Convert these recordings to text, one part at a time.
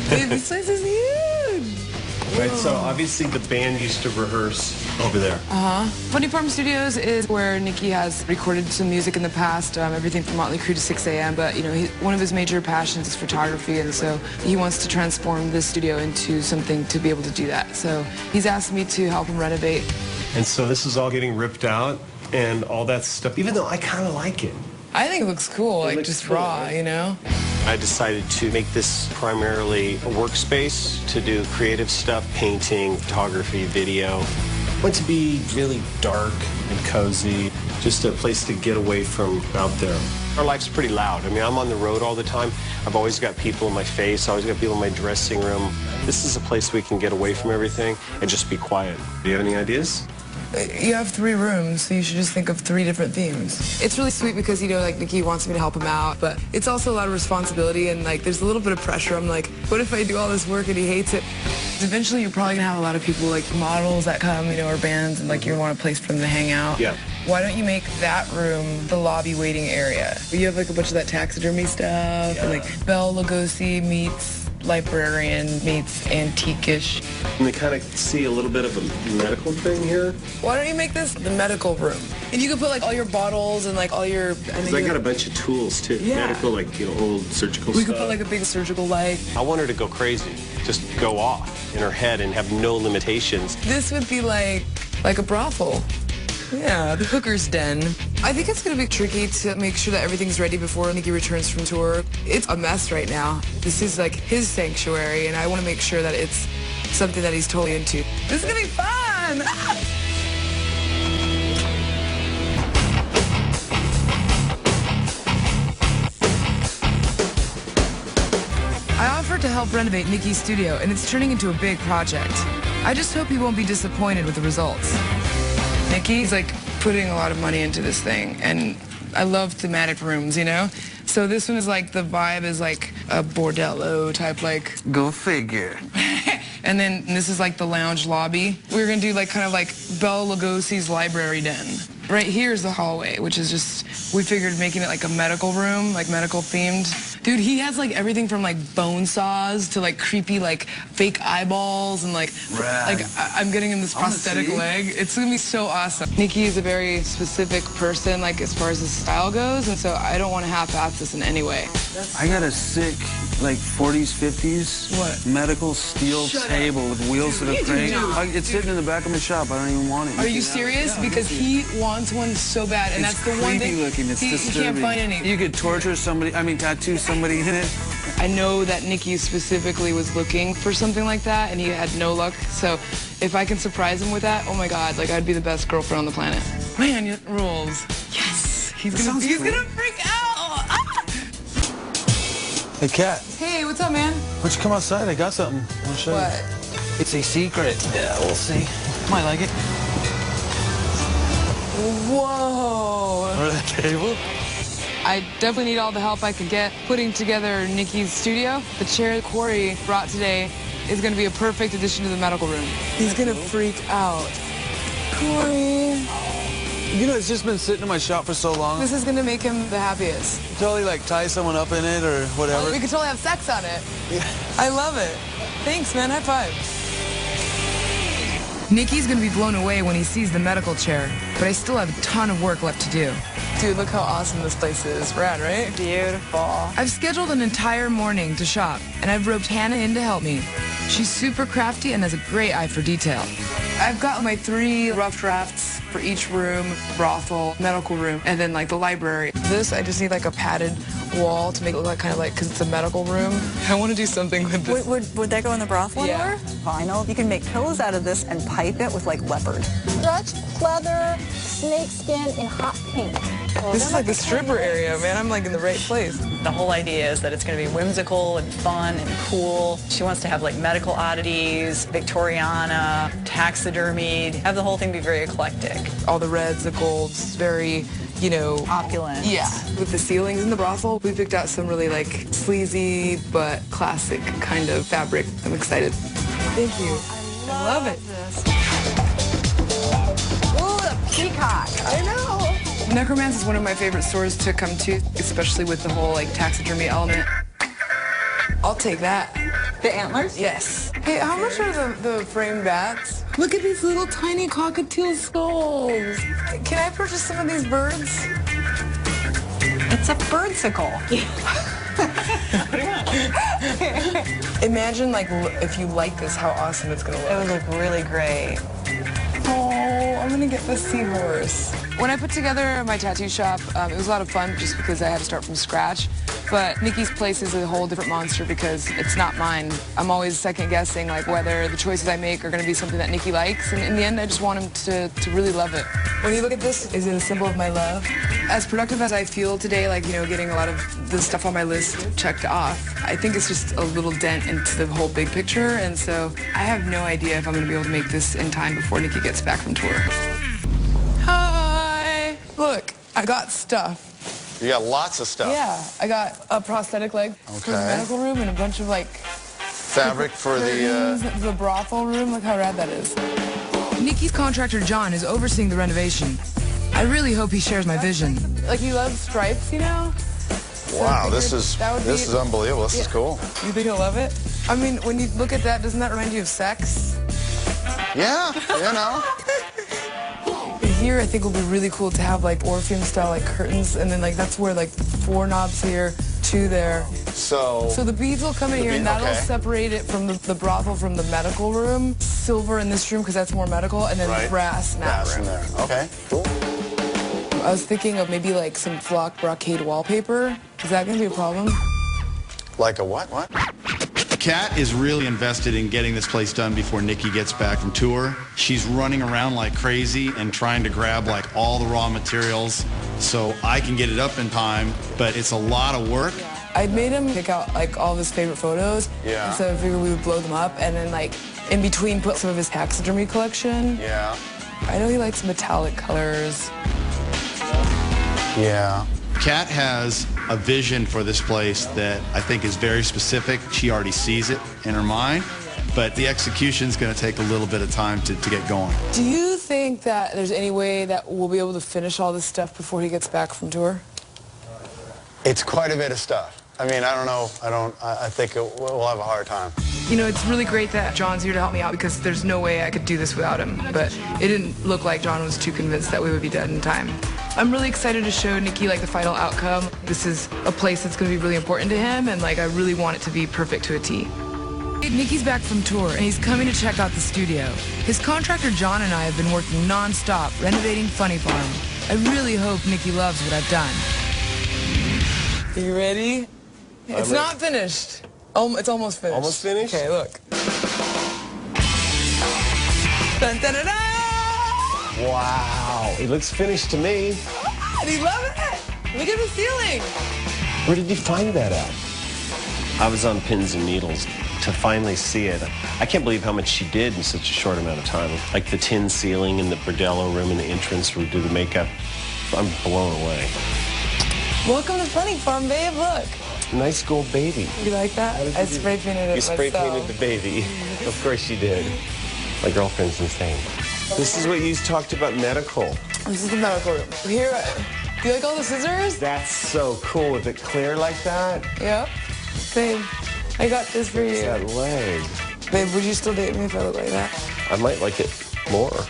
Dude, this place is huge. Right, so obviously the band used to rehearse over there. Funny Farm Studios is where Nikki has recorded some music in the past, everything from Motley Crue to 6 a.m. But, you know, one of his major passions is photography, and so he wants to transform this studio into something to be able to do that. So he's asked me to help him renovate. And so this is all getting ripped out and all that stuff, even though I kind of like it. I think it looks cool, like just cool, raw, right? you know? I decided to make this primarily a workspace to do creative stuff, painting, photography, video. I want to be really dark and cozy, just a place to get away from out there. Our life's pretty loud. I mean, I'm on the road all the time. I've always got people in my face, I always got people in my dressing room. This is a place we can get away from everything and just be quiet. Do you have any ideas? You have 3 rooms, so you should just think of 3 different themes. It's really sweet because, you know, like, Nikki wants me to help him out, but it's also a lot of responsibility, and, like, there's a little bit of pressure. I'm like, what if I do all this work and he hates it? Eventually, you're probably gonna have a lot of people, like, models that come, you know, or bands, and, like, you want a place for them to hang out. Yeah. Why don't you make that room the lobby waiting area? You have, like, a bunch of that taxidermy stuff, and, like, Belle Lugosi meets librarian meets antique-ish. And they kind of see a little bit of a medical thing here. Why don't you make this the medical room? And you could put like all your bottles and like all your... Because I got a bunch of tools too. Yeah. Medical, like, you know, old surgical We stuff. could put like a big surgical light. I want her to go crazy, just go off in her head and have no limitations. This would be like a brothel. Yeah, the hooker's den. I think it's going to be tricky to make sure that everything's ready before Nikki returns from tour. It's a mess right now. This is like his sanctuary, and I want to make sure that it's something that he's totally into. This is going to be fun! I offered to help renovate Nikki's studio, and it's turning into a big project. I just hope he won't be disappointed with the results. Nikki's like putting a lot of money into this thing, and I love thematic rooms, you know? So this one is like, the vibe is like a bordello type, like... Go figure. And then this is like the lounge lobby. We're gonna do like kind of like Belle Lugosi's library den. Right here is the hallway, which is just, we figured making it like a medical room, like medical themed. Dude, he has like everything from like bone saws to like creepy like fake eyeballs and like, I'm getting him this prosthetic leg. It's gonna be so awesome. Nikki is a very specific person, like as far as his style goes, and so I don't want to half-ass this in any way. I got a sick, like 40s, 50s What? medical steel table with wheels to the frame. It's sitting in the back of my shop. I don't even want it. Are you serious? Because he wants one so bad, and that's the one thing. Looking. It's he disturbing. can't find any. You could torture somebody. I mean, tattoo somebody in it. I know that Nikki specifically was looking for something like that, and he had no luck. So if I can surprise him with that, oh my God, like I'd be the best girlfriend on the planet. Man, it rules. Yes, he's gonna freak out. Ah! Hey, Kat. Hey, what's up, man? Why don't you come outside? I got something. I want to show you. What? It's a secret. Yeah, we'll see. Might like it. Whoa. Or that table. I definitely need all the help I can get putting together Nikki's studio. The chair Corey brought today is going to be a perfect addition to the medical room. He's going to freak out. Corey. You know, it's just been sitting in my shop for so long. This is going to make him the happiest. Totally, like, tie someone up in it or whatever. Oh, we could totally have sex on it. Yeah. I love it. Thanks, man. High five. Nikki's going to be blown away when he sees the medical chair, but I still have a ton of work left to do. Dude, look how awesome this place is. Rad, right? Beautiful. I've scheduled an entire morning to shop, and I've roped Hannah in to help me. She's super crafty and has a great eye for detail. I've got my 3 rough drafts for each room: brothel, medical room, and then like the library. This, I just need like a padded wall to make it look like, kind of like, because it's a medical room. I want to do something with this. Would that go in the brothel? Yeah. Vinyl. You can make pillows out of this and pipe it with like leopard. Stretch, leather, snakeskin, and hot pink. This is like the stripper area, man. I'm like in the right place. The whole idea is that it's going to be whimsical and fun and cool. She wants to have like medical oddities, Victoriana, taxidermied, have the whole thing be very eclectic. All the reds, the golds, very, you know... Opulent. Yeah. With the ceilings in the brothel, we picked out some really like sleazy but classic kind of fabric. I'm excited. Thank you. I love it. This. Ooh, the peacock. I know. Necromance is one of my favorite stores to come to, especially with the whole like taxidermy element. I'll take that. The antlers? Yes. Hey, how much are the framed bats? Look at these little tiny cockatiel skulls. Can I purchase some of these birds? It's a birdsicle. Imagine, like, if you like this, how awesome it's gonna look. It would look really great. Oh, I'm gonna get the seahorse. When I put together my tattoo shop, it was a lot of fun just because I had to start from scratch. But Nikki's place is a whole different monster because it's not mine. I'm always second guessing like whether the choices I make are gonna be something that Nikki likes. And in the end, I just want him to really love it. When you look at this, is it a symbol of my love? As productive as I feel today, like, you know, getting a lot of the stuff on my list checked off, I think it's just a little dent into the whole big picture. And so I have no idea if I'm gonna be able to make this in time before Nikki gets back from tour. Hi. Look, I got stuff. You got lots of stuff. Yeah, I got a prosthetic leg for the medical room and a bunch of like fabric for the brothel room. Look how rad that is. Nikki's contractor John is overseeing the renovation. I really hope he shares my vision. Like, he loves stripes, you know? Wow, this is unbelievable. This is cool. You think he'll love it? I mean, when you look at that, doesn't that remind you of Sixx? Yeah, you know. Here, I think it will be really cool to have like Orpheum style like curtains, and then like that's where like 4 knobs here, 2 there. So the beads will come in here, and that'll separate it from the brothel from the medical room. Silver in this room because that's more medical, and then brass in that room. In there. Okay, cool. I was thinking of maybe like some flock brocade wallpaper. Is that gonna be a problem? Like a what? What? Kat is really invested in getting this place done before Nikki gets back from tour. She's running around like crazy and trying to grab like all the raw materials so I can get it up in time, but it's a lot of work. I made him pick out like all of his favorite photos. Yeah. So I figured we would blow them up and then like in between put some of his taxidermy collection. Yeah. I know he likes metallic colors. Yeah. Kat has a vision for this place that I think is very specific. She already sees it in her mind, but the execution's going to take a little bit of time to get going. Do you think that there's any way that we'll be able to finish all this stuff before he gets back from tour? It's quite a bit of stuff. I mean, I don't know. I think we'll have a hard time. You know, it's really great that John's here to help me out because there's no way I could do this without him. But it didn't look like John was too convinced that we would be dead in time. I'm really excited to show Nikki like the final outcome. This is a place that's going to be really important to him, and like I really want it to be perfect to a T. Nikki's back from tour, and he's coming to check out the studio. His contractor John and I have been working non-stop renovating Funny Farm. I really hope Nikki loves what I've done. Are you ready? It's not finished. It's almost finished. Almost finished? Okay, look. Dun, dun, dun, dun! Wow, it looks finished to me. And he loves it! Look at the ceiling! Where did you find that at? I was on pins and needles to finally see it. I can't believe how much she did in such a short amount of time. Like the tin ceiling in the bordello room and the entrance where we do the makeup. I'm blown away. Welcome to Funny Farm, babe, look. Nice gold baby. You like that? I spray painted it myself. You spray painted the baby. Of course you did. My girlfriend's insane. This is what you talked about medical. This is the medical room. Here, do you like all the scissors? That's so cool. With it clear like that? Yep. Babe, I got this for you. That leg. Babe, would you still date me if I look like that? I might like it more.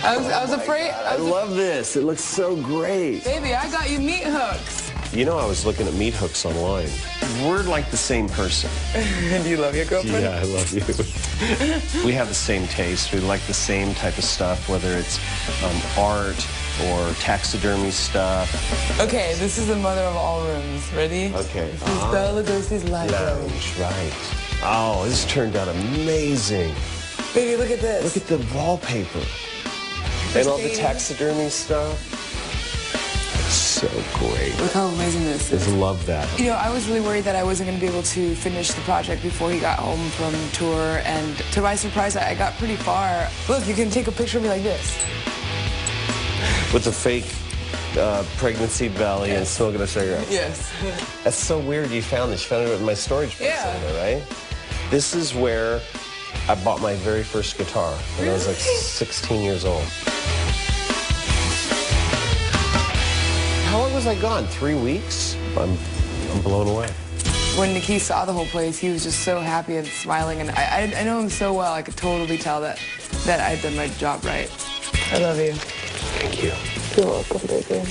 I was afraid. I love this. It looks so great. Baby, I got you meat hooks. You know, I was looking at meat hooks online. We're like the same person. Do you love your girlfriend? Yeah, I love you. We have the same taste. We like the same type of stuff, whether it's art or taxidermy stuff. Okay, this is the mother of all rooms. Ready? Okay. This is Bela Lugosi's library. Lounge, right. Oh, this turned out amazing. Baby, look at this. Look at the wallpaper. And all the taxidermy stuff. So great. Look how amazing this is. I love that. You know, I was really worried that I wasn't going to be able to finish the project before he got home from tour, and to my surprise, I got pretty far. Look, you can take a picture of me like this. With the fake pregnancy belly and smoking a cigarette. Yes. That's so weird you found this. You found it in my storage box somewhere, right? This is where I bought my very first guitar when I was like 16 years old. How long was I gone? 3 weeks? I'm blown away. When Nikki saw the whole place, he was just so happy and smiling, and I know him so well, I could totally tell that I had done my job right. I love you. Thank you. You're welcome, baby.